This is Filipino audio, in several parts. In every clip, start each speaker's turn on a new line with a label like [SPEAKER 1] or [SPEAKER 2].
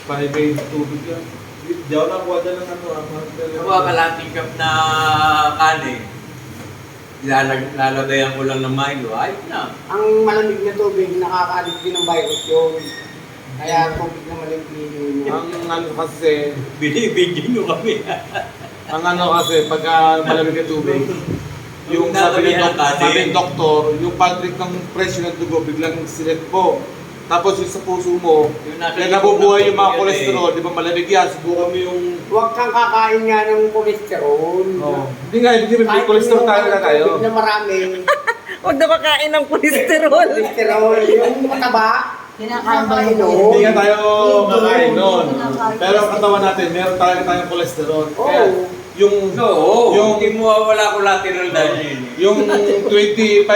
[SPEAKER 1] Panibay sa tubig yan. Di ako nakuha dyan ng ano.
[SPEAKER 2] Nakuha kalating cup na kanin. Lalagayan ko lang ng Milo. Ayos na.
[SPEAKER 3] Ang malamig na tubig, nakakaalit din ng virus yun. Kaya tubig na malamig.
[SPEAKER 1] Ang ano kasi,
[SPEAKER 2] Binibigyan nyo kami.
[SPEAKER 1] ang ano kasi, pagka malamig na tubig, yung sabi ng doktor, yung pag-drink ng presyo ng dugo, biglang silet po. Tapos yung sa puso mo, kaya nabubuhay yung mga kolesterol, di ba malamig yan, subukan mo yung...
[SPEAKER 3] Huwag kang kakain nga ng kolesterol.
[SPEAKER 1] Oh. Hindi nga, hindi may kolesterol tayo na tayo.
[SPEAKER 3] Tubig na marami.
[SPEAKER 4] Huwag na kakain ng kolesterol.
[SPEAKER 3] Kolesterol, yung mataba.
[SPEAKER 5] Kinakain ba
[SPEAKER 3] Kakain
[SPEAKER 5] yun?
[SPEAKER 3] nun.
[SPEAKER 1] Hindi nga tayo makain nun. Pero ang katawan natin, meron talaga tayong kolesterol. Kaya yung...
[SPEAKER 2] Oo,
[SPEAKER 1] yung
[SPEAKER 2] hindi mo wala collateral dahil yun.
[SPEAKER 1] yung 25%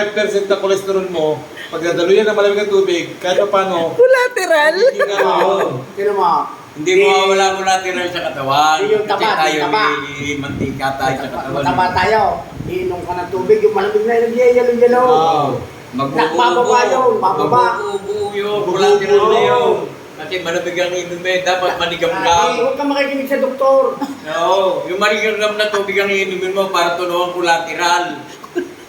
[SPEAKER 1] na kolesterol mo, pag nadaluyan ng malamig na tubig, kahit pa paano,
[SPEAKER 4] Collateral?
[SPEAKER 1] hindi nga ano.
[SPEAKER 3] Sino mo?
[SPEAKER 2] Hindi mo wala collateral sa katawan.
[SPEAKER 3] Yung taba,
[SPEAKER 2] Kasi tayo
[SPEAKER 3] taba.
[SPEAKER 2] may mantika tayo sa katawan.
[SPEAKER 3] Mataba tayo. Iinom ka ng tubig, yung malamig na nagyayalo-yalo.
[SPEAKER 1] Wow.
[SPEAKER 3] Nakbababa yun, bababa.
[SPEAKER 2] Magbubuo yun, collateral na yun. Kasi malamig ang inumin, dapat manigam-gam.
[SPEAKER 3] Huwag kang makikinig sa doktor.
[SPEAKER 2] Oo, yung manigam-gam na tubig ang inumin mo para tulungan collateral.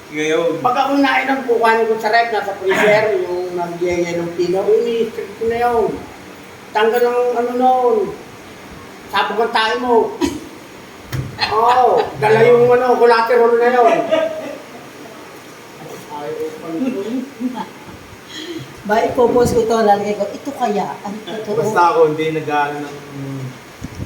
[SPEAKER 2] Ngayon.
[SPEAKER 3] Pag ako nainom po, kuhanin ko sa rep, nasa freezer, yung nagyayalo ng pino, ini-strip ko na yun. Tanggal ang ano nun. Sabog ang tayo mo. Oo, dala yung ano, collateral na yun.
[SPEAKER 5] Ba, ipopost ko ito, lalagay ko, ito kaya, ano ito?
[SPEAKER 1] Basta ako hindi nag-ano ng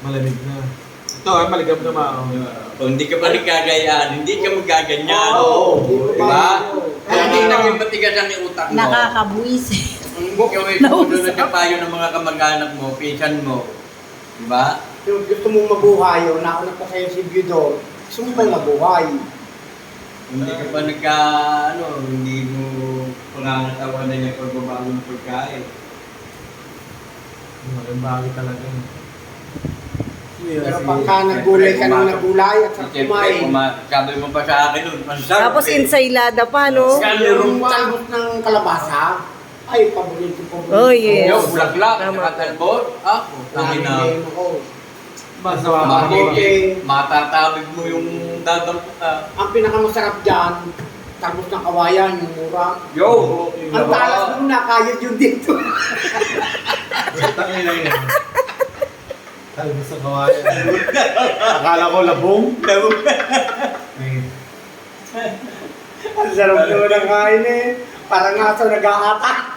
[SPEAKER 1] malamig na. Ito, maligam na mao.
[SPEAKER 2] Kung hindi ka pa nagkagayaan, hindi ka magaganyan.
[SPEAKER 3] Oo.
[SPEAKER 2] Diba? Kung hindi naging matigas ang utak mo,
[SPEAKER 5] Nakakabuisit.
[SPEAKER 2] hindi gawin mo doon at yung payo ng mga kamag-anak mo, pinsan mo. Diba?
[SPEAKER 3] Yung gusto mong mabuhay, o nauna pa sa'yo si Bidor, gusto mo ba mabuhay?
[SPEAKER 2] Hindi ka pa hindi mo pangangatawan na yung pagbabago ng pagkain.
[SPEAKER 1] Magandang talaga.
[SPEAKER 3] Pero pagka nagulay ka ng nagulay at sa kumain,
[SPEAKER 2] Sabi mo pa sa akin nun, ang sarap
[SPEAKER 4] Tapos
[SPEAKER 2] eh.
[SPEAKER 4] ensaylada pa, no?
[SPEAKER 3] yung talbos ng kalabasa, ay, paborito ko.
[SPEAKER 4] Oh, yes.
[SPEAKER 2] Yung bulaklak,
[SPEAKER 4] Tama.
[SPEAKER 2] nakatalbot, tangin na.
[SPEAKER 1] Basta
[SPEAKER 2] Matatabig mo yung dadampo ka.
[SPEAKER 3] Ang pinakamasarap dyan, talbos ng kawayan, yung mura.
[SPEAKER 2] Yo!
[SPEAKER 3] Ang talas mo na, kayod yun dito.
[SPEAKER 1] Tangin na yun. Talbos sa kawayan. Akala ko labong.
[SPEAKER 3] Ang sarap naman ang kain eh. Parang aso nag-aata.